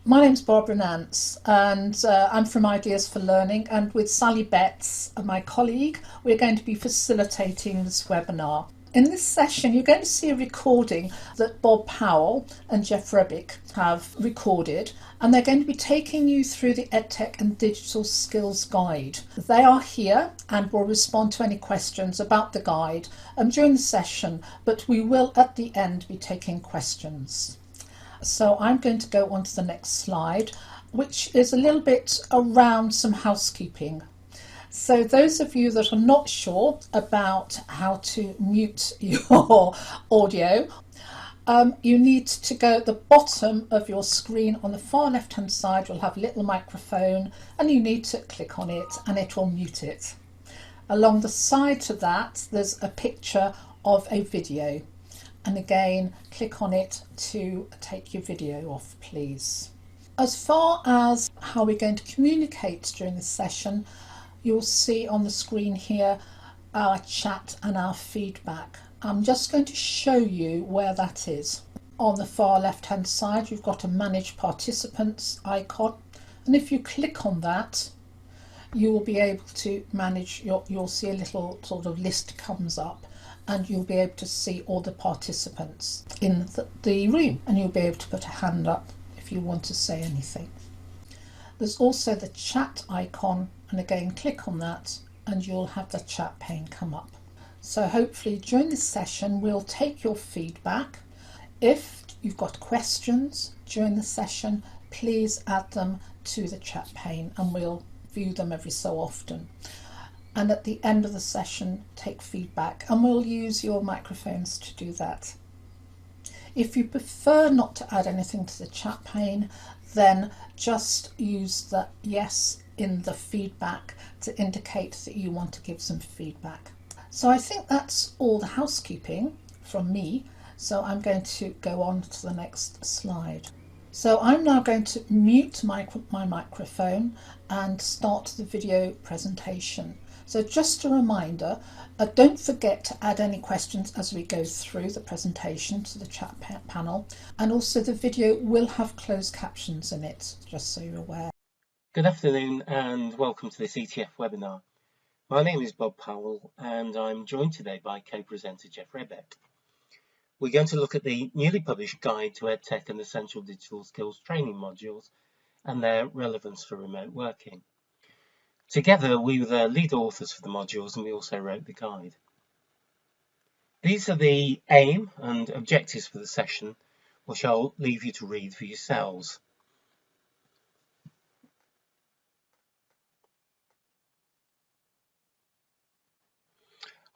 My name's Barbara Nance, and I'm from Ideas for Learning, and with Sally Betts, my colleague, we're going to be facilitating this webinar. In this session, you're going to see a recording that Bob Powell and Geoff Rebbeck have recorded, and they're going to be taking you through the Edtech and Digital Skills Guide. They are here and will respond to any questions about the guide during the session, but we will at the end be taking questions. So I'm going to go on to the next slide, which is a little bit around some housekeeping. So those of you that are not sure about how to mute your audio, you need to go at the bottom of your screen on the far left hand side. You'll have a little microphone and you need to click on it and it will mute it. Along the side to that there's a picture of a video. And again, click on it to take your video off, please. As far as how we're going to communicate during this session, you'll see on the screen here our chat and our feedback. I'm just going to show you where that is. On the far left hand side, you've got a Manage Participants icon. And if you click on that, you will be able to manage you'll see a little sort of list comes up. And you'll be able to see all the participants in the room, and you'll be able to put a hand up if you want to say anything. There's also the chat icon, and again click on that and you'll have the chat pane come up. So hopefully during this session we'll take your feedback. If you've got questions during the session, please add them to the chat pane and we'll view them every so often. And at the end of the session, take feedback, and we'll use your microphones to do that. If you prefer not to add anything to the chat pane, then just use the yes in the feedback to indicate that you want to give some feedback. So I think that's all the housekeeping from me. So I'm going to go on to the next slide. So I'm now going to mute my microphone and start the video presentation. So just a reminder, don't forget to add any questions as we go through the presentation to the chat panel, and also the video will have closed captions in it, just so you're aware. Good afternoon and welcome to this ETF webinar. My name is Bob Powell and I'm joined today by co-presenter Geoff Rebbeck. We're going to look at the newly published guide to EdTech and Essential Digital Skills training modules and their relevance for remote working. Together, we were the lead authors for the modules and we also wrote the guide. These are the aim and objectives for the session, which I'll leave you to read for yourselves.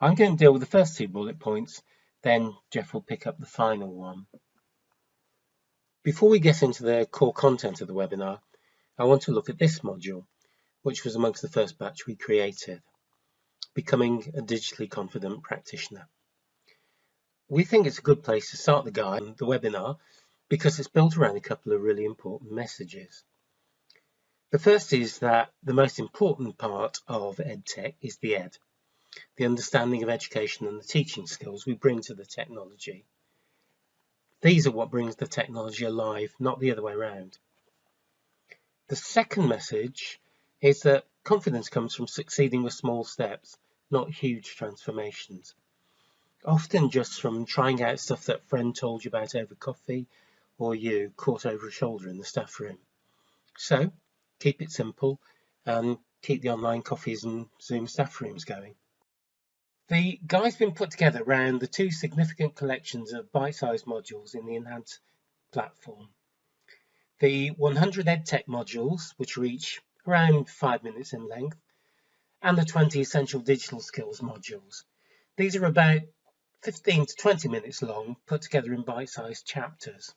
I'm going to deal with the first two bullet points, then Geoff will pick up the final one. Before we get into the core content of the webinar, I want to look at this module, which was amongst the first batch we created, Becoming a Digitally Confident Practitioner. We think it's a good place to start the guide and the webinar because it's built around a couple of really important messages. The first is that the most important part of EdTech is the ed, the understanding of education and the teaching skills we bring to the technology. These are what brings the technology alive, not the other way around. The second message is that confidence comes from succeeding with small steps, not huge transformations. Often just from trying out stuff that a friend told you about over coffee or you caught over a shoulder in the staff room. So keep it simple and keep the online coffees and Zoom staff rooms going. The guide's been put together around the two significant collections of bite-sized modules in the Nance platform. The 100 EdTech modules, which are each around 5 minutes in length, and the 20 Essential Digital Skills modules. These are about 15 to 20 minutes long, put together in bite-sized chapters.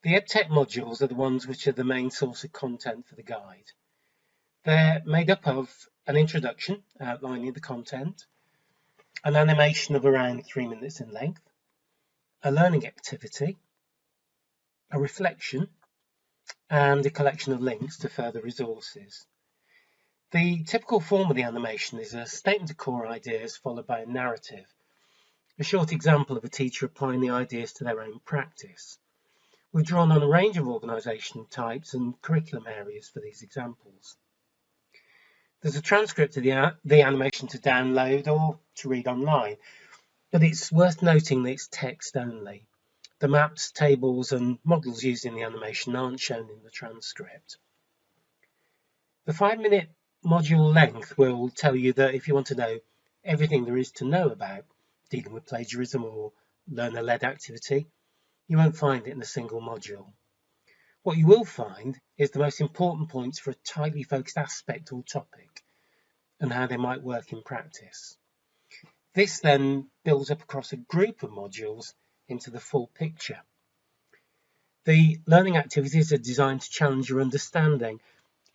The EdTech modules are the ones which are the main source of content for the guide. They're made up of an introduction outlining the content, an animation of around 3 minutes in length, a learning activity, a reflection, and a collection of links to further resources. The typical form of the animation is a statement of core ideas followed by a narrative, a short example of a teacher applying the ideas to their own practice, We've drawn on a range of organisation types and curriculum areas for these examples. There's a transcript of the animation to download or to read online, but it's worth noting that it's text only. The maps, tables and models used in the animation aren't shown in the transcript. The 5-minute module length will tell you that if you want to know everything there is to know about dealing with plagiarism or learner-led activity, you won't find it in a single module. What you will find is the most important points for a tightly focused aspect or topic and how they might work in practice. This then builds up across a group of modules into the full picture. The learning activities are designed to challenge your understanding,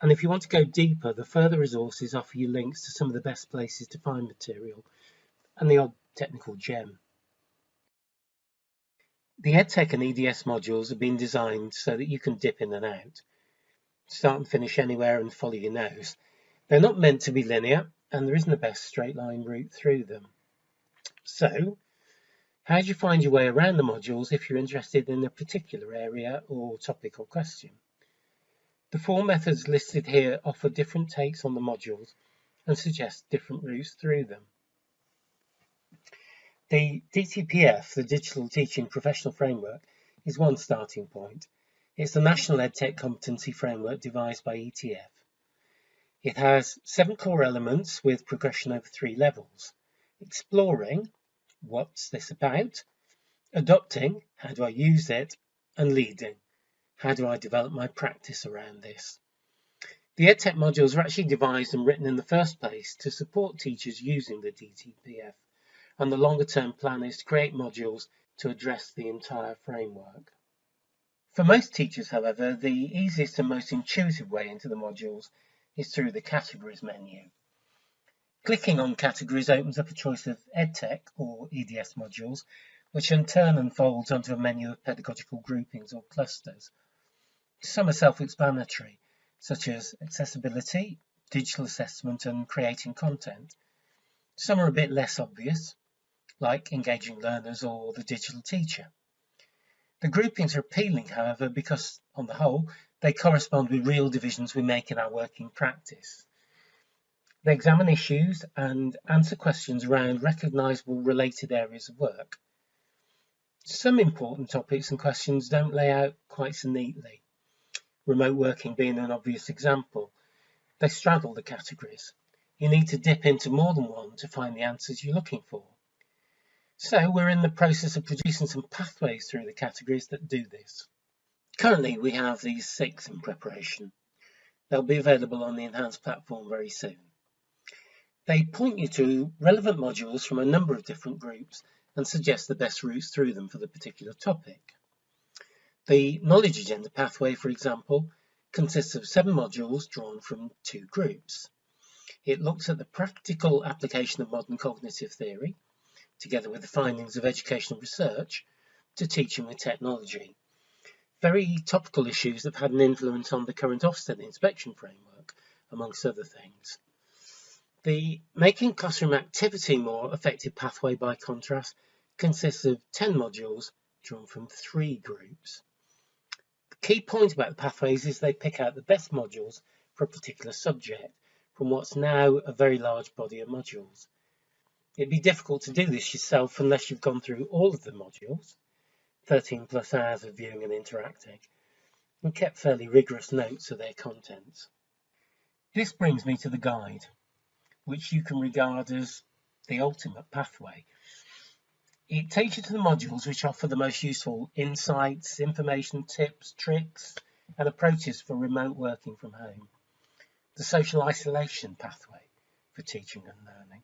and if you want to go deeper, the further resources offer you links to some of the best places to find material and the odd technical gem. The Edtech and EDS modules have been designed so that you can dip in and out, start and finish anywhere and follow your nose. They're not meant to be linear, and there isn't a best straight line route through them. So, how do you find your way around the modules if you're interested in a particular area or topic or question? The 4 methods listed here offer different takes on the modules and suggest different routes through them. The DTPF, the Digital Teaching Professional Framework, is one starting point. It's the National EdTech Competency Framework devised by ETF. It has 7 core elements with progression over 3 levels. Exploring, what's this about? Adopting, how do I use it? And leading, how do I develop my practice around this? The EdTech modules are actually devised and written in the first place to support teachers using the DTPF, and the longer term plan is to create modules to address the entire framework. For most teachers, however, the easiest and most intuitive way into the modules is through the categories menu. Clicking on categories opens up a choice of EdTech or EDS modules, which in turn unfolds onto a menu of pedagogical groupings or clusters. Some are self-explanatory, such as accessibility, digital assessment and creating content. Some are a bit less obvious, like engaging learners or the digital teacher. The groupings are appealing, however, because, on the whole, they correspond with real divisions we make in our working practice. They examine issues and answer questions around recognisable related areas of work. Some important topics and questions don't lay out quite so neatly, remote working being an obvious example. They straddle the categories. You need to dip into more than one to find the answers you're looking for. So we're in the process of producing some pathways through the categories that do this. Currently we have these 6 in preparation. They'll be available on the enhanced platform very soon. They point you to relevant modules from a number of different groups and suggest the best routes through them for the particular topic. The Knowledge Agenda pathway, for example, consists of 7 modules drawn from 2 groups. It looks at the practical application of modern cognitive theory, together with the findings of educational research, to teaching with technology. Very topical issues that have had an influence on the current Ofsted inspection framework, amongst other things. The Making Classroom Activity More Effective pathway, by contrast, consists of 10 modules drawn from 3 groups. The key point about the pathways is they pick out the best modules for a particular subject from what's now a very large body of modules. It'd be difficult to do this yourself unless you've gone through all of the modules, 13 plus hours of viewing and interacting, and kept fairly rigorous notes of their contents. This brings me to the guide, which you can regard as the ultimate pathway. It takes you to the modules which offer the most useful insights, information, tips, tricks, and approaches for remote working from home. The social isolation pathway for teaching and learning.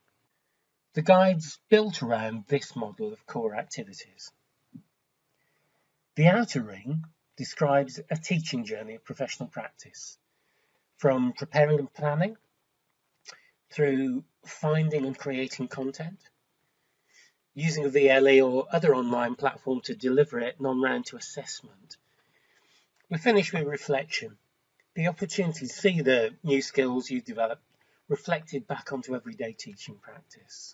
The guide's built around this model of core activities. The outer ring describes a teaching journey of professional practice, from preparing and planning, through finding and creating content, using a VLE or other online platform to deliver it, and on round to assessment. We finish with reflection, the opportunity to see the new skills you've developed reflected back onto everyday teaching practice.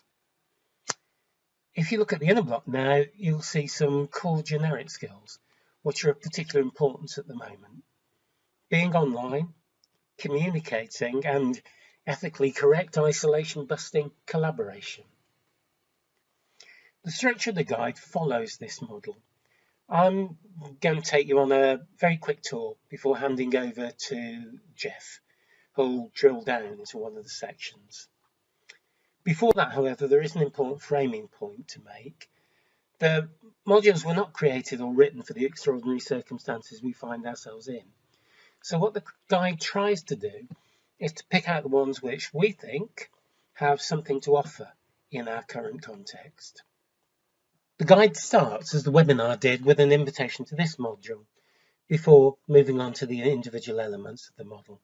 If you look at the inner block now, you'll see some core generic skills, which are of particular importance at the moment: being online, communicating, and ethically correct isolation-busting collaboration. The structure of the guide follows this model. I'm going to take you on a very quick tour before handing over to Geoff, who'll drill down into one of the sections. Before that, however, there is an important framing point to make. The modules were not created or written for the extraordinary circumstances we find ourselves in. So what the guide tries to do is to pick out the ones which we think have something to offer in our current context. The guide starts, as the webinar did, with an invitation to this module, before moving on to the individual elements of the model.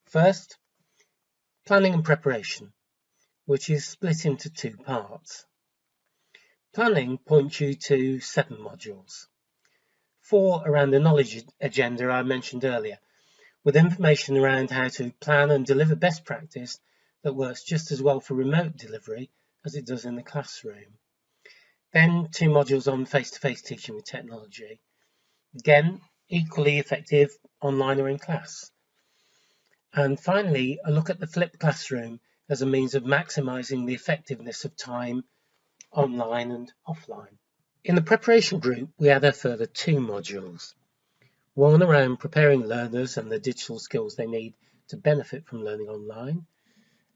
First, planning and preparation, which is split into two parts. Planning points you to 7 modules. 4 around the knowledge agenda I mentioned earlier, with information around how to plan and deliver best practice that works just as well for remote delivery as it does in the classroom. Then 2 modules on face-to-face teaching with technology. Again, equally effective online or in class. And finally, a look at the flipped classroom as a means of maximising the effectiveness of time online and offline. In the preparation group, we add a further 2 modules. One around preparing learners and the digital skills they need to benefit from learning online,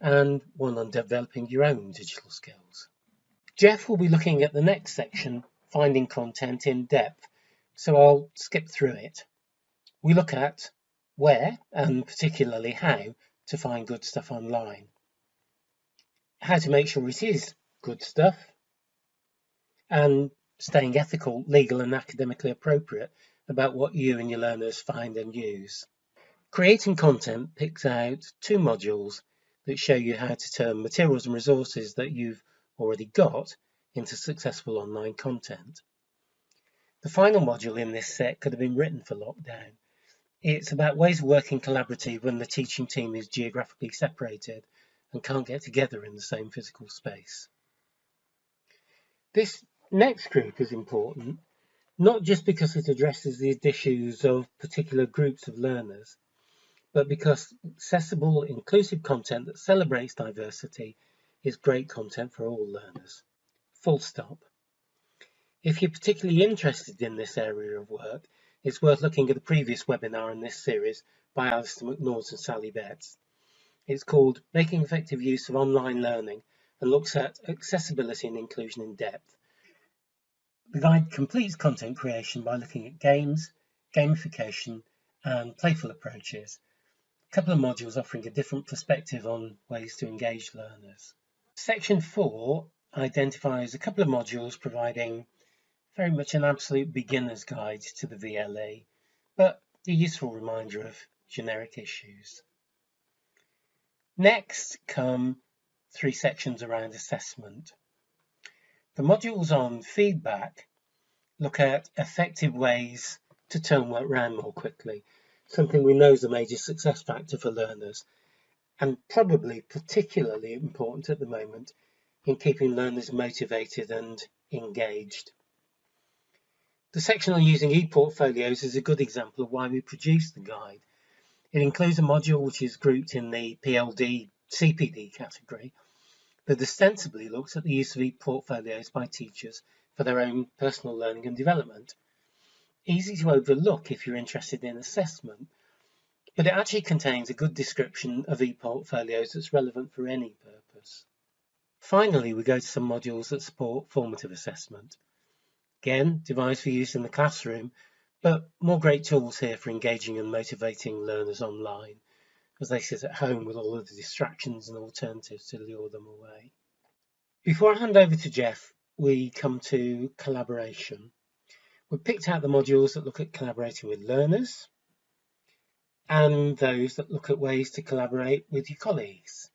and one on developing your own digital skills. Geoff will be looking at the next section, finding content in depth, so I'll skip through it. We look at where, and particularly how, to find good stuff online, how to make sure it is good stuff, and staying ethical, legal and academically appropriate about what you and your learners find and use. Creating content picks out 2 modules that show you how to turn materials and resources that you've already got into successful online content. The final module in this set could have been written for lockdown. It's about ways of working collaboratively when the teaching team is geographically separated and can't get together in the same physical space. This next group is important, not just because it addresses the issues of particular groups of learners, but because accessible, inclusive content that celebrates diversity is great content for all learners. Full stop. If you're particularly interested in this area of work, it's worth looking at the previous webinar in this series by Alistair McNaught and Sally Betts. It's called Making Effective Use of Online Learning and looks at accessibility and inclusion in depth. The guide completes content creation by looking at games, gamification, and playful approaches. A couple of modules offering a different perspective on ways to engage learners. Section 4 identifies a couple of modules providing very much an absolute beginner's guide to the VLE, but a useful reminder of generic issues. Next come 3 sections around assessment. The modules on feedback look at effective ways to turn work around more quickly, something we know is a major success factor for learners, and probably particularly important at the moment in keeping learners motivated and engaged. The section on using e-portfolios is a good example of why we produced the guide. It includes a module which is grouped in the PLD CPD category that ostensibly looks at the use of e-portfolios by teachers for their own personal learning and development. Easy to overlook if you're interested in assessment, but it actually contains a good description of e-portfolios that's relevant for any purpose. Finally, we go to some modules that support formative assessment. Again, devised for use in the classroom, but more great tools here for engaging and motivating learners online as they sit at home with all of the distractions and alternatives to lure them away. Before I hand over to Geoff, we come to collaboration. We've picked out the modules that look at collaborating with learners and those that look at ways to collaborate with your colleagues.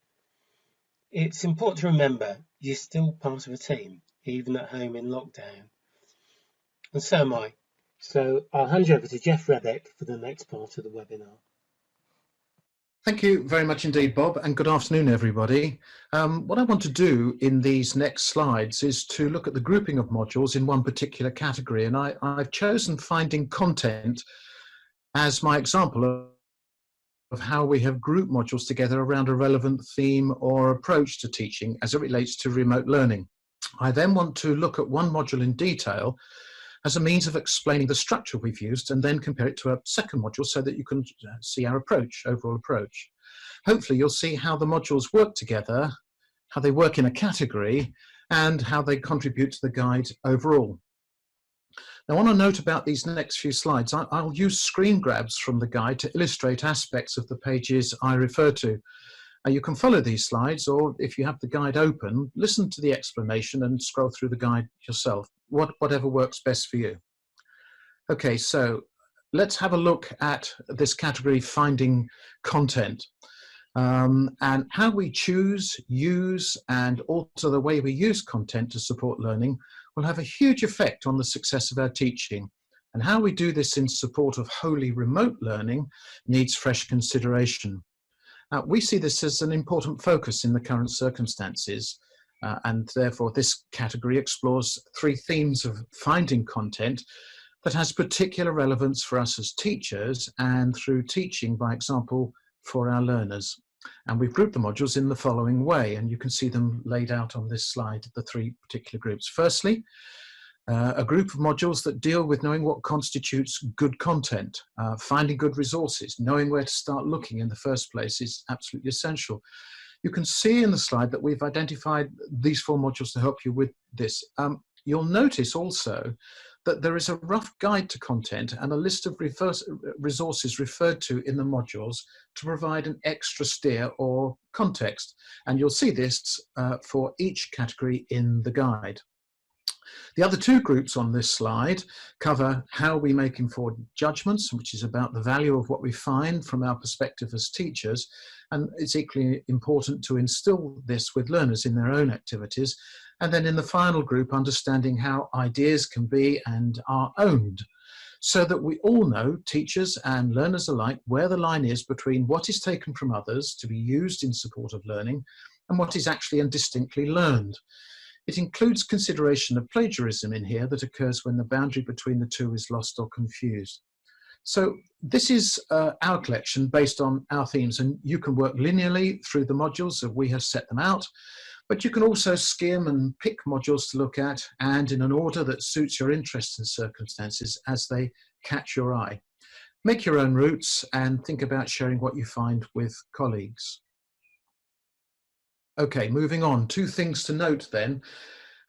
It's important to remember you're still part of a team, even at home in lockdown. And so am I. So I'll hand you over to Geoff Rebbeck for the next part of the webinar. Thank you very much indeed, Bob, and good afternoon, everybody. What I want to do in these next slides is to look at the grouping of modules in one particular category, and I've chosen finding content as my example of how we have grouped modules together around a relevant theme or approach to teaching as it relates to remote learning. I then want to look at one module in detail as a means of explaining the structure we've used, and then compare it to a second module so that you can see our overall approach. Hopefully you'll see how the modules work together, how they work in a category, and how they contribute to the guide overall. Now, on a note about these next few slides, I'll use screen grabs from the guide to illustrate aspects of the pages I refer to. You can follow these slides, or if you have the guide open, listen to the explanation and scroll through the guide yourself, whatever works best for you. Okay, so let's have a look at this category, finding content, and how we choose, use, and alter the way we use content to support learning will have a huge effect on the success of our teaching. And how we do this in support of wholly remote learning needs fresh consideration. We see this as an important focus in the current circumstances, and therefore this category explores three themes of finding content that has particular relevance for us as teachers and through teaching by example for our learners. And we've grouped the modules in the following way, and you can see them laid out on this slide, the three particular groups. Firstly, a group of modules that deal with knowing what constitutes good content, finding good resources, knowing where to start looking in the first place is absolutely essential. You can see in the slide that we've identified these four modules to help you with this. You'll notice also that there is a rough guide to content and a list of resources referred to in the modules to provide an extra steer or context. And you'll see this for each category in the guide. The other two groups on this slide cover how we make informed judgments, which is about the value of what we find from our perspective as teachers. And it's equally important to instill this with learners in their own activities. And then in the final group, understanding how ideas can be and are owned, so that we all know, teachers and learners alike, where the line is between what is taken from others to be used in support of learning and what is actually and distinctly learned. It includes consideration of plagiarism in here that occurs when the boundary between the two is lost or confused. So this is our collection based on our themes, and you can work linearly through the modules as we have set them out, but you can also skim and pick modules to look at, and in an order that suits your interests and circumstances as they catch your eye. Make your own routes and think about sharing what you find with colleagues. Okay, moving on, two things to note then.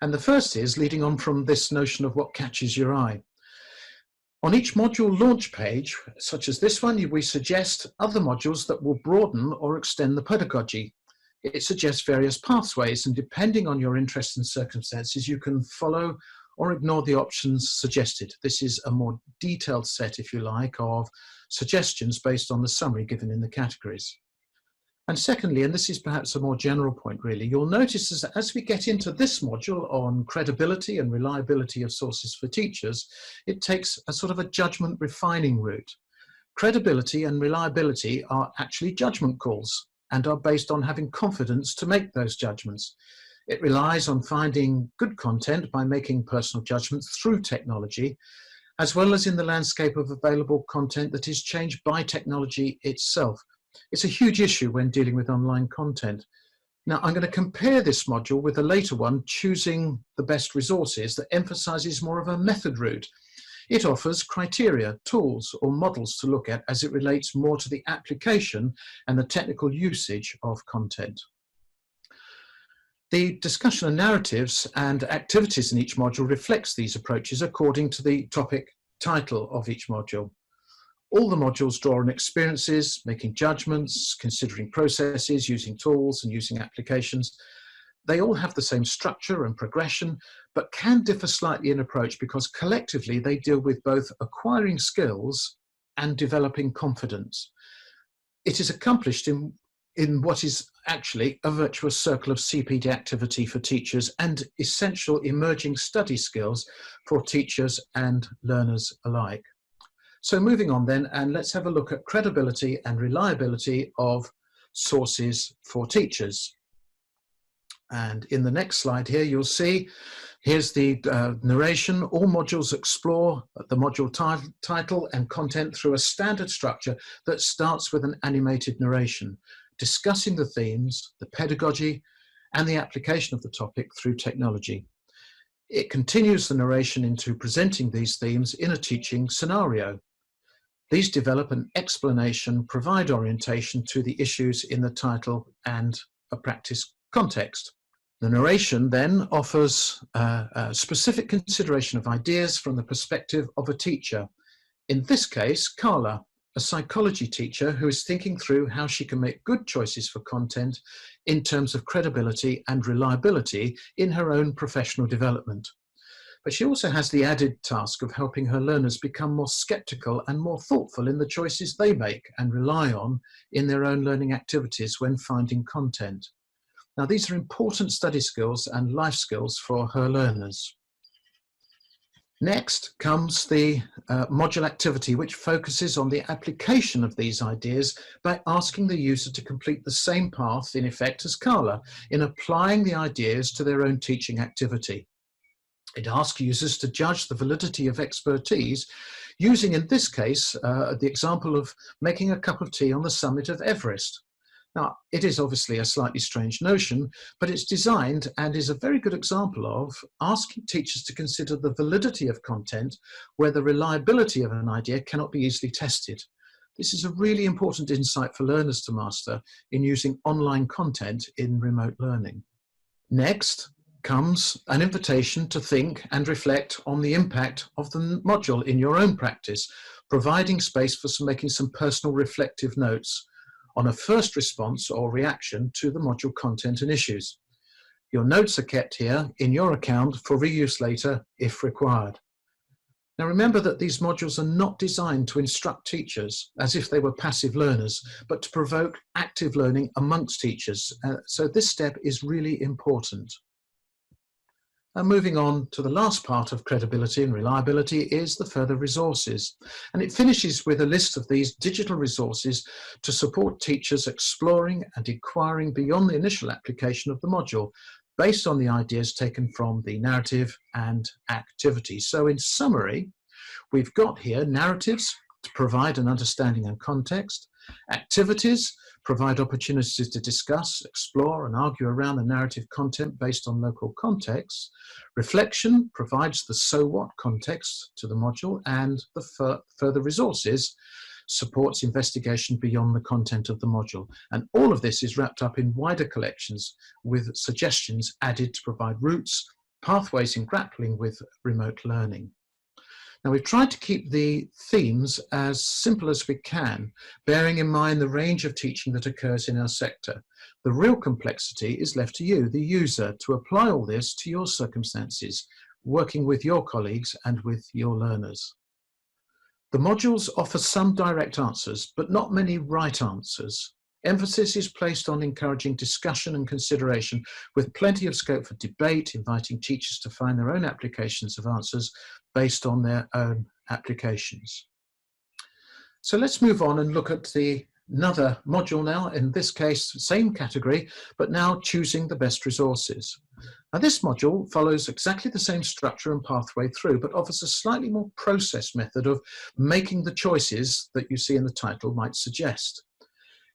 And the first is leading on from this notion of what catches your eye. On each module launch page, such as this one, we suggest other modules that will broaden or extend the pedagogy. It suggests various pathways, and depending on your interests and circumstances, you can follow or ignore the options suggested. This is a more detailed set, if you like, of suggestions based on the summary given in the categories. And secondly, and this is perhaps a more general point really, you'll notice as we get into this module on credibility and reliability of sources for teachers, it takes a sort of a judgment refining route. Credibility and reliability are actually judgment calls and are based on having confidence to make those judgments. It relies on finding good content by making personal judgments through technology, as well as in the landscape of available content that is changed by technology itself. It's a huge issue when dealing with online content. Now, I'm going to compare this module with a later one, choosing the best resources, that emphasizes more of a method route. It offers criteria, tools, or models to look at as it relates more to the application and the technical usage of content. The discussion of narratives and activities in each module reflects these approaches according to the topic title of each module. All the modules draw on experiences, making judgments, considering processes, using tools and using applications. They all have the same structure and progression, but can differ slightly in approach because collectively they deal with both acquiring skills and developing confidence. It is accomplished in what is actually a virtuous circle of CPD activity for teachers and essential emerging study skills for teachers and learners alike. So moving on then, and let's have a look at credibility and reliability of sources for teachers. And in the next slide here, you'll see, here's the narration. All modules explore the module title and content through a standard structure that starts with an animated narration, discussing the themes, the pedagogy, and the application of the topic through technology. It continues the narration into presenting these themes in a teaching scenario. These develop an explanation, provide orientation to the issues in the title and a practice context. The narration then offers a specific consideration of ideas from the perspective of a teacher. In this case, Carla, a psychology teacher who is thinking through how she can make good choices for content in terms of credibility and reliability in her own professional development. But she also has the added task of helping her learners become more skeptical and more thoughtful in the choices they make and rely on in their own learning activities when finding content. Now, these are important study skills and life skills for her learners. Next comes the module activity, which focuses on the application of these ideas by asking the user to complete the same path, in effect, as Carla, in applying the ideas to their own teaching activity. It asks users to judge the validity of expertise, using, in this case, the example of making a cup of tea on the summit of Everest. Now, it is obviously a slightly strange notion, but it's designed and is a very good example of asking teachers to consider the validity of content where the reliability of an idea cannot be easily tested. This is a really important insight for learners to master in using online content in remote learning. Next comes an invitation to think and reflect on the impact of the module in your own practice, providing space for making some personal reflective notes on a first response or reaction to the module content and issues. Your notes are kept here in your account for reuse later if required. Now remember that these modules are not designed to instruct teachers as if they were passive learners, but to provoke active learning amongst teachers. So this step is really important. And moving on to the last part of credibility and reliability is the further resources. And it finishes with a list of these digital resources to support teachers exploring and inquiring beyond the initial application of the module, based on the ideas taken from the narrative and activity. So in summary, we've got here narratives to provide an understanding and context, activities provide opportunities to discuss, explore and argue around the narrative content based on local context, reflection provides the so what context to the module, and the further resources supports investigation beyond the content of the module. And all of this is wrapped up in wider collections with suggestions added to provide routes, pathways in grappling with remote learning. Now, we've tried to keep the themes as simple as we can, bearing in mind the range of teaching that occurs in our sector. The real complexity is left to you, the user, to apply all this to your circumstances, working with your colleagues and with your learners. The modules offer some direct answers, but not many right answers. Emphasis is placed on encouraging discussion and consideration, with plenty of scope for debate, inviting teachers to find their own applications of answers based on their own applications. So let's move on and look at another module now, in this case, same category, but now choosing the best resources. Now this module follows exactly the same structure and pathway through, but offers a slightly more processed method of making the choices that you see in the title might suggest.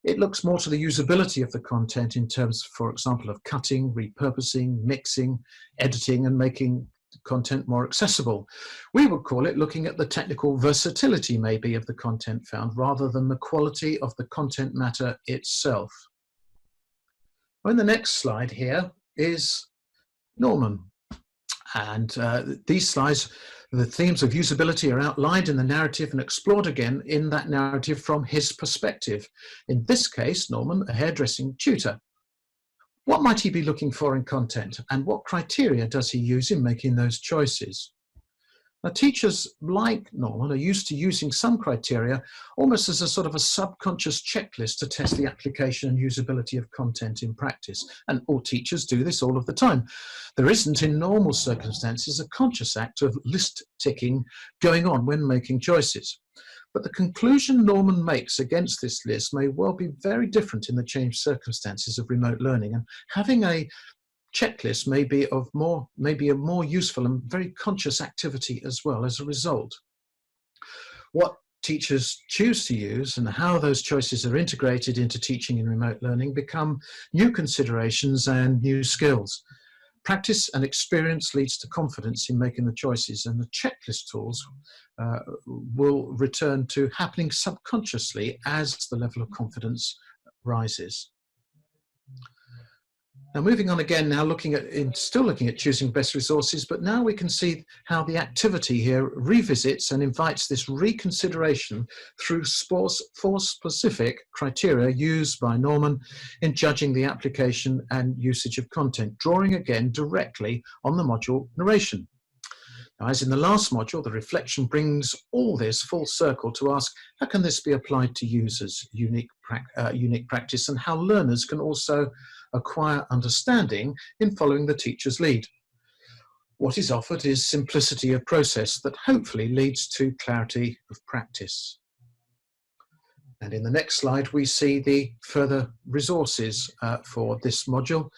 It looks more to the usability of the content in terms, for example, of cutting, repurposing, mixing, editing, and making content more accessible. We would call it looking at the technical versatility, maybe, of the content found, rather than the quality of the content matter itself. On the next slide here is Norman. And these slides, the themes of usability are outlined in the narrative and explored again in that narrative from his perspective. In this case, Norman, a hairdressing tutor. What might he be looking for in content, and what criteria does he use in making those choices? Now, teachers like Norman are used to using some criteria almost as a sort of a subconscious checklist to test the application and usability of content in practice. And all teachers do this all of the time. There isn't, in normal circumstances, a conscious act of list ticking going on when making choices. But the conclusion Norman makes against this list may well be very different in the changed circumstances of remote learning, and having a checklist may be a more useful and very conscious activity as well as a result. What teachers choose to use and how those choices are integrated into teaching in remote learning become new considerations and new skills. Practice and experience leads to confidence in making the choices, and the checklist tools will return to happening subconsciously as the level of confidence rises. Now, moving on again, now still looking at choosing best resources, but now we can see how the activity here revisits and invites this reconsideration through four specific criteria used by Norman in judging the application and usage of content, drawing again directly on the module narration. Now, as in the last module, the reflection brings all this full circle to ask, how can this be applied to users' unique practice, and how learners can also acquire understanding in following the teacher's lead. What is offered is simplicity of process that hopefully leads to clarity of practice. And in the next slide, we see the further resources for this module.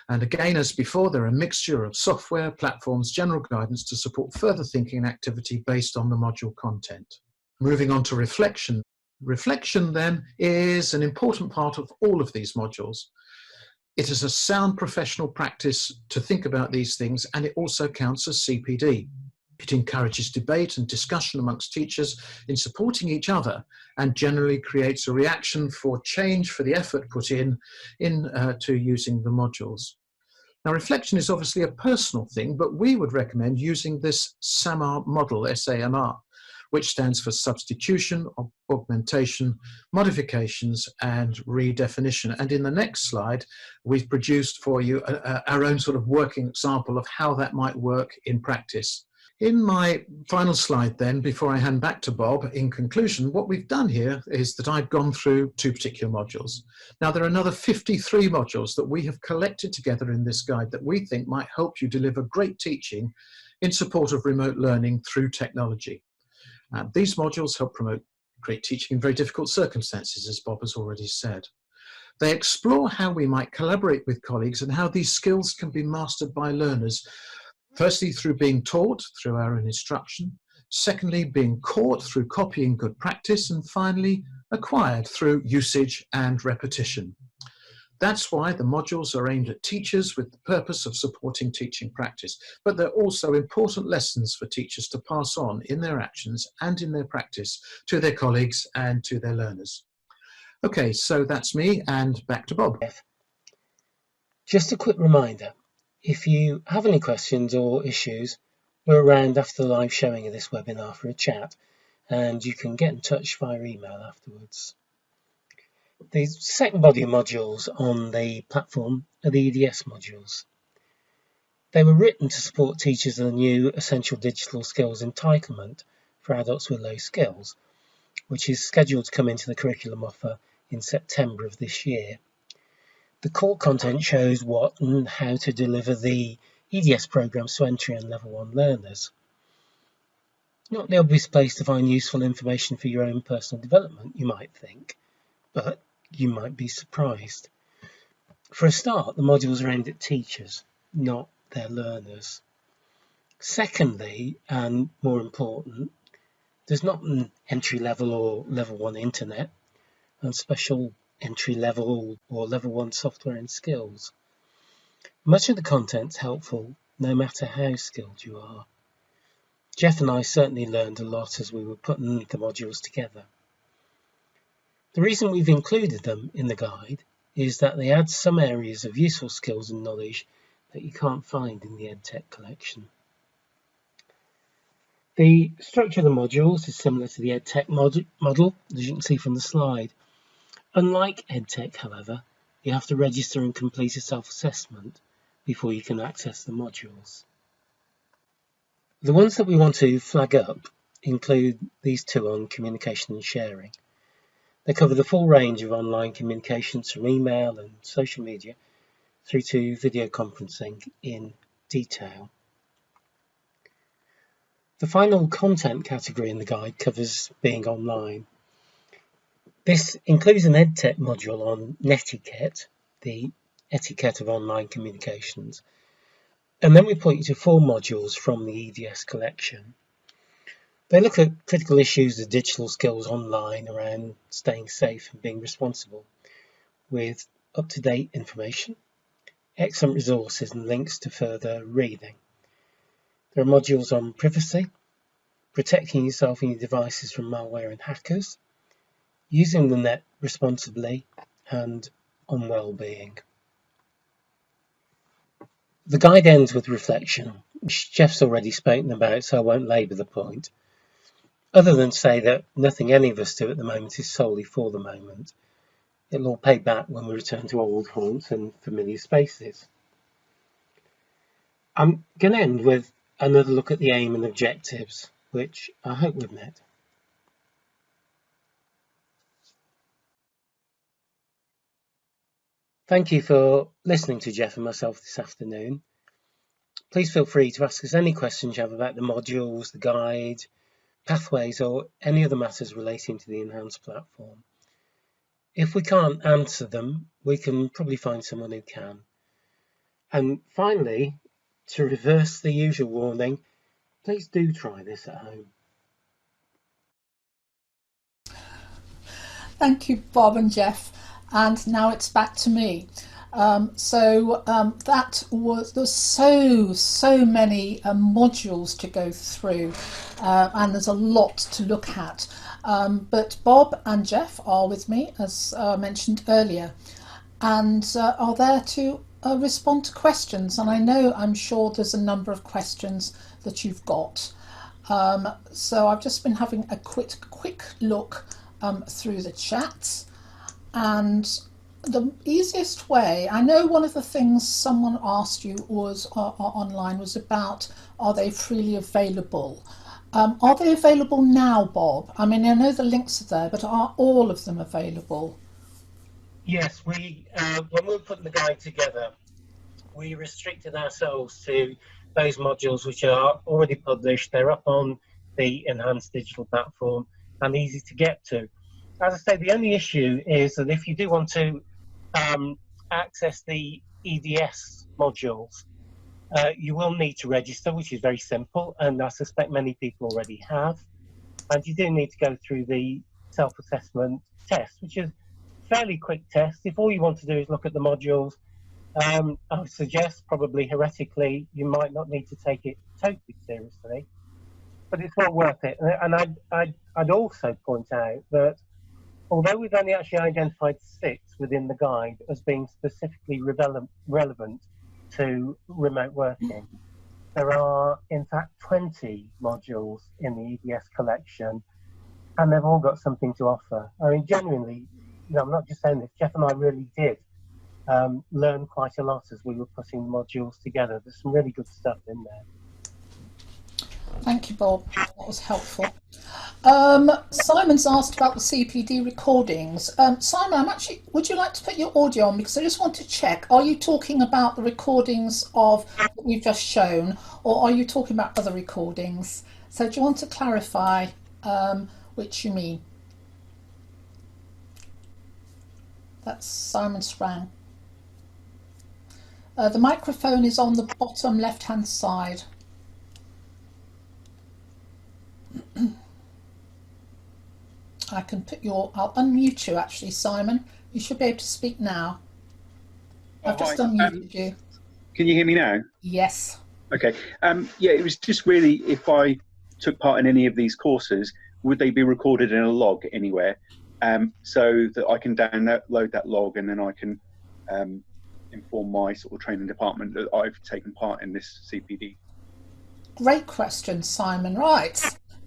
And again, as before, they're a mixture of software, platforms, general guidance to support further thinking and activity based on the module content. Moving on to reflection. Reflection then is an important part of all of these modules. It is a sound professional practice to think about these things, and it also counts as CPD. It encourages debate and discussion amongst teachers in supporting each other, and generally creates a reaction for change for the effort put in to using the modules. Now, reflection is obviously a personal thing, but we would recommend using this SAMR model, SAMR, which stands for substitution, augmentation, modifications, and redefinition. And in the next slide, we've produced for you our own sort of working example of how that might work in practice. In my final slide then, before I hand back to Bob, in conclusion, what we've done here is that I've gone through two particular modules. Now, there are another 53 modules that we have collected together in this guide that we think might help you deliver great teaching in support of remote learning through technology. These modules help promote great teaching in very difficult circumstances, as Bob has already said. They explore how we might collaborate with colleagues and how these skills can be mastered by learners, firstly through being taught through our own instruction, secondly being caught through copying good practice, and finally acquired through usage and repetition. That's why the modules are aimed at teachers with the purpose of supporting teaching practice, but they're also important lessons for teachers to pass on in their actions and in their practice to their colleagues and to their learners. Okay, so that's me, and back to Bob. Just a quick reminder, if you have any questions or issues, we're around after the live showing of this webinar for a chat, and you can get in touch via email afterwards. The second body of modules on the platform are the EDS modules. They were written to support teachers in the new Essential Digital Skills Entitlement for Adults with Low Skills, which is scheduled to come into the curriculum offer in September of this year. The core content shows what and how to deliver the EDS programs to entry and level 1 learners. Not the obvious place to find useful information for your own personal development, you might think, but you might be surprised. For a start, the modules are aimed at teachers, not their learners. Secondly, and more important, there's not an entry-level or level 1 internet and special entry-level or level 1 software and skills. Much of the content's helpful no matter how skilled you are. Geoff and I certainly learned a lot as we were putting the modules together. The reason we've included them in the guide is that they add some areas of useful skills and knowledge that you can't find in the Edtech collection. The structure of the modules is similar to the Edtech model, as you can see from the slide. Unlike Edtech, however, you have to register and complete a self-assessment before you can access the modules. The ones that we want to flag up include these two on communication and sharing. They cover the full range of online communications from email and social media through to video conferencing in detail. The final content category in the guide covers being online. This includes an Edtech module on Netiquette, the etiquette of online communications. And then we point you to 4 modules from the EDS collection. They look at critical issues of digital skills online around staying safe and being responsible, with up-to-date information, excellent resources and links to further reading. There are modules on privacy, protecting yourself and your devices from malware and hackers, using the net responsibly, and on well-being. The guide ends with reflection, which Geoff's already spoken about, so I won't labour the point, other than to say that nothing any of us do at the moment is solely for the moment. It'll all pay back when we return to old haunts and familiar spaces. I'm going to end with another look at the aim and objectives, which I hope we've met. Thank you for listening to Geoff and myself this afternoon. Please feel free to ask us any questions you have about the modules, the guide, pathways, or any other matters relating to the Enhanced platform. If we can't answer them, we can probably find someone who can. And finally, to reverse the usual warning, please do try this at home. Thank you, Bob and Geoff. And now it's back to me. There's so many modules to go through, and there's a lot to look at. But Bob and Geoff are with me, as mentioned earlier, and are there to respond to questions. And I'm sure there's a number of questions that you've got. So I've just been having a quick look through the chat, and the easiest way, I know one of the things someone asked you was online was about, are they freely available? Are they available now, Bob? I mean, I know the links are there, but are all of them available? Yes, when we were putting the guide together, we restricted ourselves to those modules which are already published. They're up on the Enhanced Digital platform and easy to get to. As I say, the only issue is that if you do want to access the EDS modules, you will need to register, which is very simple, and I suspect many people already have. And you do need to go through the self-assessment test, which is a fairly quick test. If all you want to do is look at the modules, I would suggest, probably heretically, you might not need to take it totally seriously, but it's well worth it. And I'd also point out that although we've only actually identified 6 within the guide as being specifically relevant to remote working, there are in fact 20 modules in the EDS collection, and they've all got something to offer. I mean, genuinely, I'm not just saying this, Geoff and I really did learn quite a lot as we were putting modules together. There's some really good stuff in there. Thank you, Bob. That was helpful. Simon's asked about the CPD recordings. Simon, would you like to put your audio on? Because I just want to check, are you talking about the recordings of what we've just shown, or are you talking about other recordings? So do you want to clarify which you mean? That's Simon Sprang. The microphone is on the bottom left-hand side. I'll unmute you actually, Simon. You should be able to speak now. I've just unmuted you. Can you hear me now? Yes. Okay. Yeah, it was just really, if I took part in any of these courses, would they be recorded in a log anywhere, so that I can download that log and then I can inform my sort of training department that I've taken part in this CPD? Great question, Simon. Right.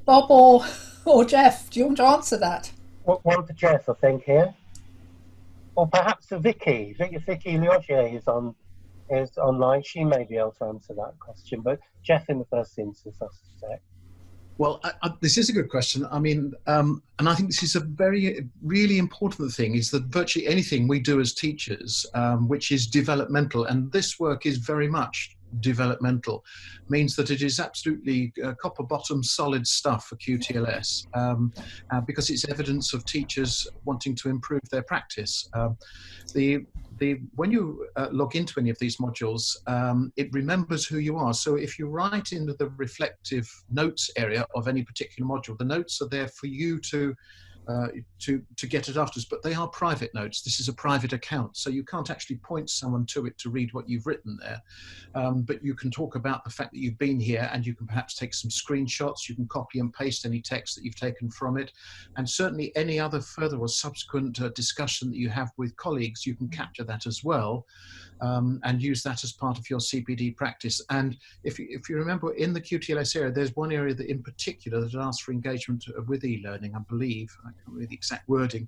Bob or Geoff, do you want to answer that? One to Geoff, I think, here. Or perhaps to Vicky. Vicky Liogier is online. She may be able to answer that question, but Geoff in the first instance, I suspect. Well, this is a good question. I mean, and I think this is a really important thing, is that virtually anything we do as teachers, which is developmental, and this work is very much developmental, means that it is absolutely copper bottom solid stuff for QTLS, because it's evidence of teachers wanting to improve their practice. When you log into any of these modules, it remembers who you are. So if you write into the reflective notes area of any particular module, the notes are there for you to get it afterwards, but they are private notes. This is a private account, so you can't actually point someone to it to read what you've written there. But you can talk about the fact that you've been here, and you can perhaps take some screenshots. You can copy and paste any text that you've taken from it, and certainly any other further or subsequent discussion that you have with colleagues, you can capture that as well, and use that as part of your CPD practice. And if you remember, in the QTLS area, there's one area that in particular that asks for engagement with e-learning, I believe. I can't remember the exact wording,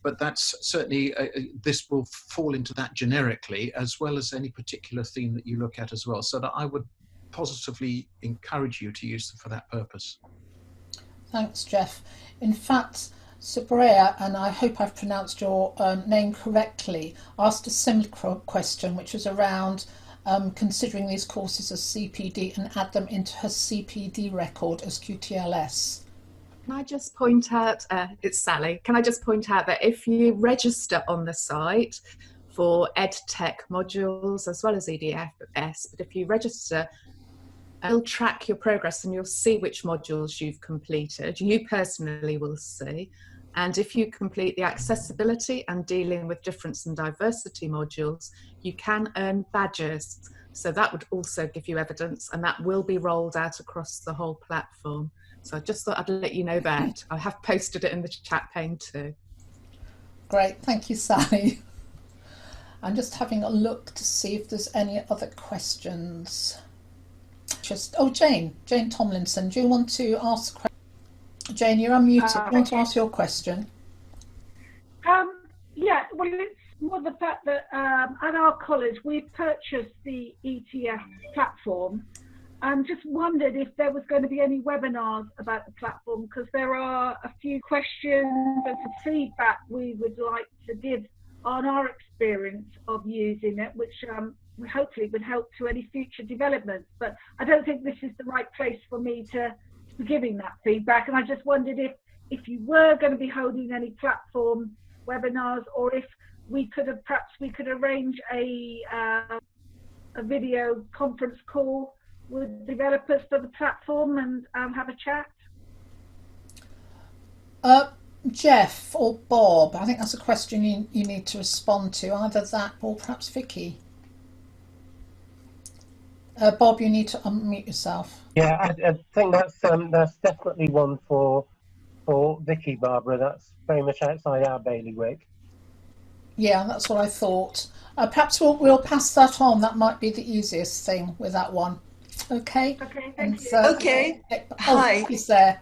but that's certainly, this will fall into that generically, as well as any particular theme that you look at as well. So that I would positively encourage you to use them for that purpose. Thanks, Geoff. In fact, Sabrea, and I hope I've pronounced your name correctly, asked a similar question, which was around considering these courses as CPD and add them into her CPD record as QTLS. Can I just point out, it's Sally, can I just point out that if you register on the site for Edtech modules as well as EDFS, but if you register, it'll track your progress and you'll see which modules you've completed. You personally will see. And if you complete the accessibility and dealing with difference and diversity modules, you can earn badges. So that would also give you evidence, and that will be rolled out across the whole platform. So I just thought I'd let you know that. I have posted it in the chat pane too. Great, thank you, Sally. I'm just having a look to see if there's any other questions. Jane Tomlinson, do you want to ask a question? Jane, you're unmuted. Do you want to ask your question? Yeah, well, it's more the fact that at our college we've purchased the ETF platform, and just wondered if there was going to be any webinars about the platform, because there are a few questions and some feedback we would like to give on our experience of using it, which hopefully would help to any future developments. But I don't think this is the right place for me to be giving that feedback, and I just wondered if you were going to be holding any platform webinars, or if we could have perhaps arrange a video conference call with developers for the platform and have a chat. Geoff or Bob, I think that's a question you need to respond to, either that or perhaps Vicky. Bob, you need to unmute yourself. Yeah, I think that's definitely one for Vicky, Barbara. That's very much outside our bailiwick. Yeah, that's what I thought. Perhaps we'll pass that on. That might be the easiest thing with that one. Okay. Okay. Thank you. Okay. Hi. He's there.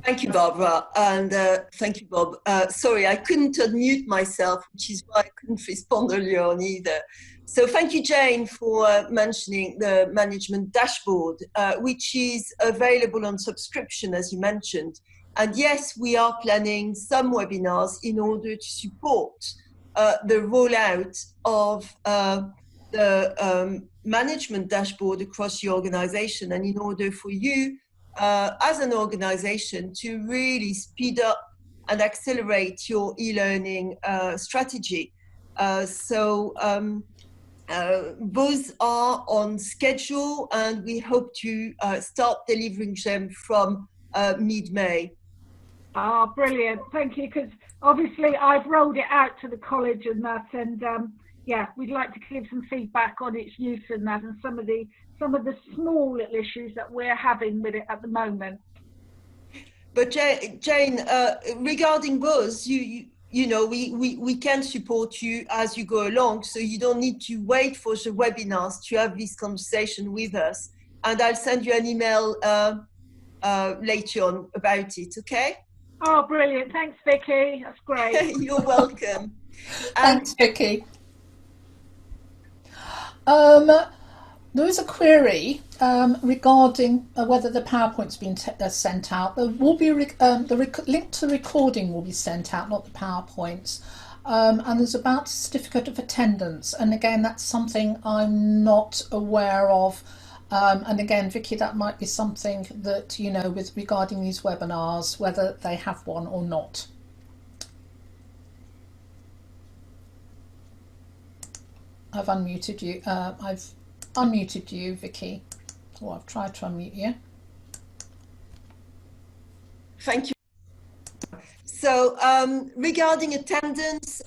Thank you, Barbara, and thank you, Bob. Sorry, I couldn't unmute myself, which is why I couldn't respond earlier on either. So thank you, Jane, for mentioning the management dashboard, which is available on subscription, as you mentioned. And yes, we are planning some webinars in order to support the rollout of the management dashboard across your organization, and in order for you as an organization to really speed up and accelerate your e-learning strategy. Both are on schedule, and we hope to start delivering them from mid-May. Ah, brilliant. Thank you, because obviously I've rolled it out to the college and that, and yeah, we'd like to give some feedback on its use and that, and some of the small little issues that we're having with it at the moment. But Jane, regarding those, you know, we can support you as you go along, so you don't need to wait for the webinars to have this conversation with us. And I'll send you an email later on about it, okay? Oh, brilliant. Thanks, Vicky. That's great. You're welcome. Thanks, Vicky. There is a query regarding whether the PowerPoint's been sent out. There will be the link to the recording will be sent out, not the PowerPoints. and there's about certificate of attendance, and again that's something I'm not aware of. And again, Vicky, that might be something that you know with regarding these webinars, whether they have one or not. I've unmuted you. I've unmuted you, Vicky. Or I've tried to unmute you. Thank you. So regarding attendance,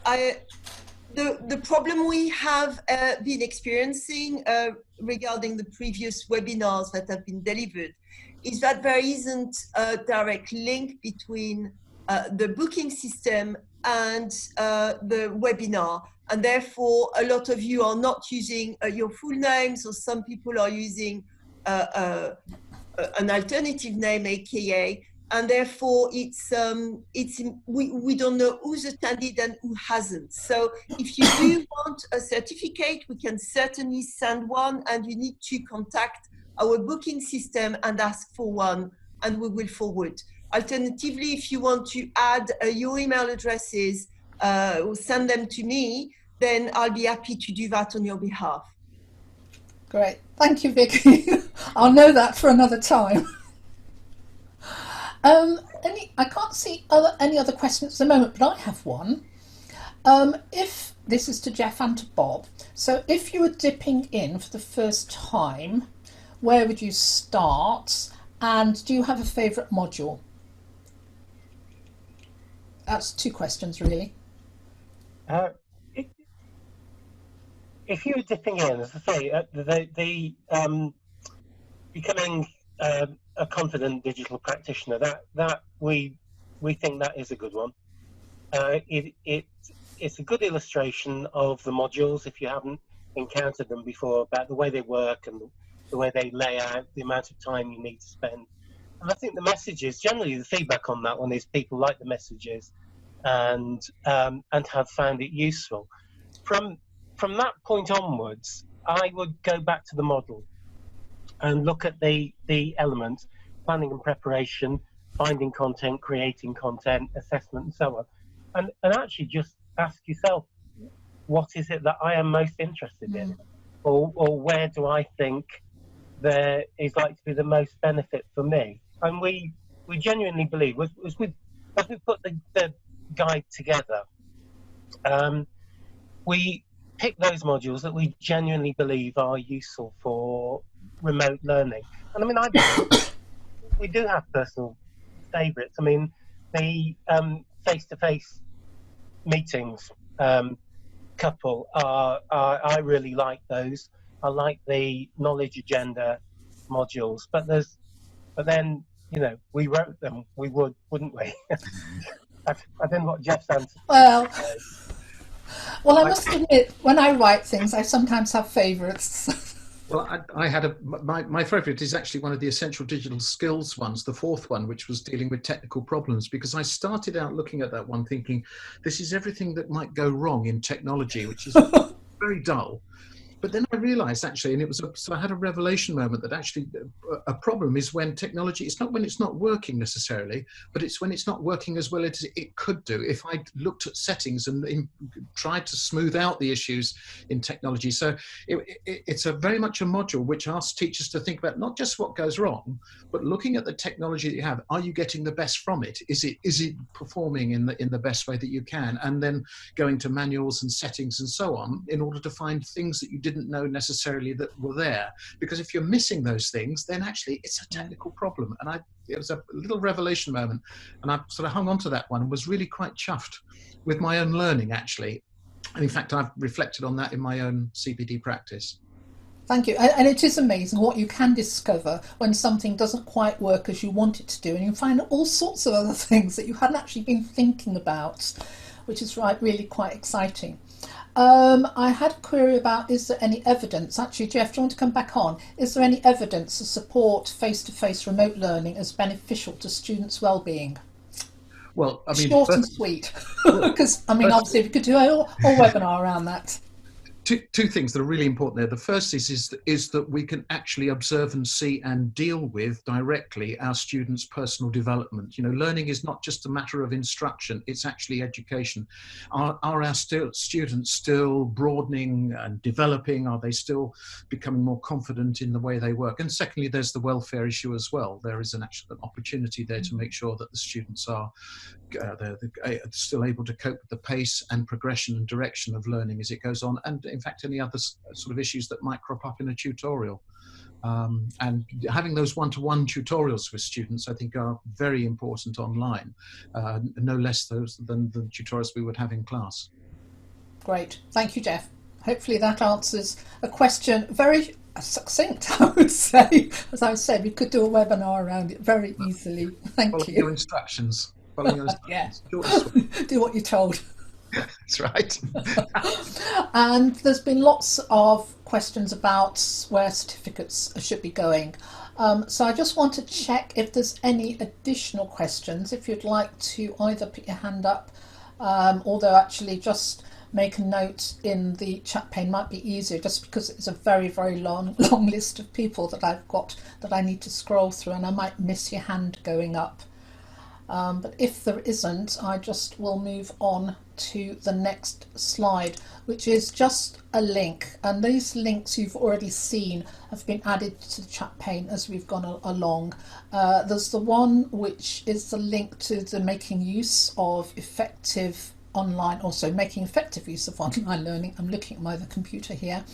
the problem we have been experiencing regarding the previous webinars that have been delivered is that there isn't a direct link between the booking system and the webinar. And therefore, a lot of you are not using your full names, or some people are using an alternative name, aka, and therefore we don't know who's attended and who hasn't. So if you do want a certificate, we can certainly send one, and you need to contact our booking system and ask for one, and we will forward. Alternatively, if you want to add your email addresses or send them to me, then I'll be happy to do that on your behalf. Great, thank you, Vicky. I'll know that for another time. I can't see any other questions at the moment, but I have one. If this is to Geoff and to Bob, so if you were dipping in for the first time, where would you start? And do you have a favourite module? That's two questions, really. If you were dipping in, as I say, becoming a confident digital practitioner, that we think that is a good one. It's a good illustration of the modules, if you haven't encountered them before, about the way they work and the way they lay out the amount of time you need to spend. And I think the messages, generally the feedback on that one is people like the messages and have found it useful. From that point onwards, I would go back to the model and look at the elements: planning and preparation, finding content, creating content, assessment, and so on. And actually just ask yourself, what is it that I am most interested in? Or where do I think there is likely to be the most benefit for me? And we genuinely believe, as we put the guide together, we pick those modules that we genuinely believe are useful for remote learning. And I mean, we do have personal favourites. I mean, the face-to-face meetings couple I really like those. I like the knowledge agenda modules, but then you know, we wrote them. We wouldn't we? I don't know what Geoff's answer. Well, I must admit, when I write things, I sometimes have favourites. Well, I had my favourite is actually one of the essential digital skills ones, the fourth one, which was dealing with technical problems, because I started out looking at that one thinking, this is everything that might go wrong in technology, which is very dull. But then I realised actually, and so I had a revelation moment that actually a problem is when technology, it's not when it's not working necessarily, but it's when it's not working as well as it could do. If I looked at settings and tried to smooth out the issues in technology. So it's very much a module which asks teachers to think about not just what goes wrong, but looking at the technology that you have. Are you getting the best from it? Is it performing in the best way that you can? And then going to manuals and settings and so on in order to find things that you didn't know necessarily that were there, because if you're missing those things, then actually it's a technical problem. And it was a little revelation moment, and I sort of hung on to that one and was really quite chuffed with my own learning actually. And in fact, I've reflected on that in my own CPD practice. Thank you. And it is amazing what you can discover when something doesn't quite work as you want it to do, and you find all sorts of other things that you hadn't actually been thinking about, which is really quite exciting. I had a query about, is there any evidence, actually Geoff, do you want to come back on? Is there any evidence to support face-to-face remote learning as beneficial to students' well-being? Well, I mean, short and sweet, because I mean, obviously we could do a whole webinar around that. two things that are really important there. The first is that we can actually observe and see and deal with directly our students' personal development. You know, learning is not just a matter of instruction, it's actually education. Are our students still broadening and developing? Are they still becoming more confident in the way they work? And secondly, there's the welfare issue as well. There is an opportunity there to make sure that the students are they're still able to cope with the pace and progression and direction of learning as it goes on, and in fact any other sort of issues that might crop up in a tutorial. And having those one-to-one tutorials with students, I think, are very important online, no less those than the tutorials we would have in class. Great, thank you, Geoff. Hopefully that answers a question very succinct, I would say. As I said, we could do a webinar around it very easily. Thank you. Follow your instructions. Yeah. Do what you're told. That's right. And there's been lots of questions about where certificates should be going. So I just want to check if there's any additional questions. If you'd like to either put your hand up, although actually just make a note in the chat pane might be easier, just because it's a very, very long list of people that I've got that I need to scroll through, and I might miss your hand going up. But if there isn't, I just will move on to the next slide, which is just a link. And these links you've already seen have been added to the chat pane as we've gone along. There's the one which is the link to the making use of effective online, also making effective use of online learning. I'm looking at my other computer here,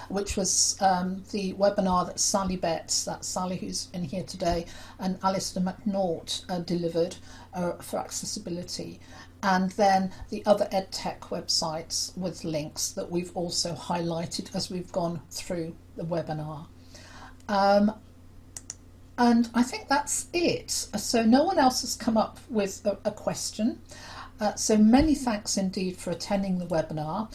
which was the webinar that Sally Betts, that's Sally who's in here today, and Alistair McNaught delivered for accessibility. And then the other Edtech websites with links that we've also highlighted as we've gone through the webinar. And I think that's it. So no one else has come up with a question. So many thanks indeed for attending the webinar.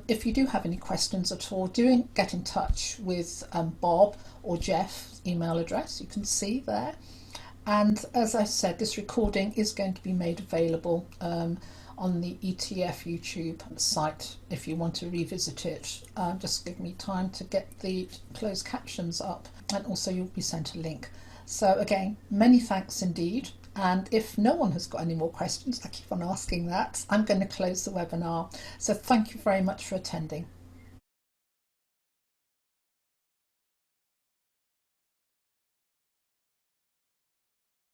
If you do have any questions at all, do get in touch with Bob or Geoff's email address, you can see there. And as I said, this recording is going to be made available on the ETF YouTube site if you want to revisit it. Just give me time to get the closed captions up, and also you'll be sent a link. So again, many thanks indeed. And if no one has got any more questions, I keep on asking that, I'm going to close the webinar. So thank you very much for attending.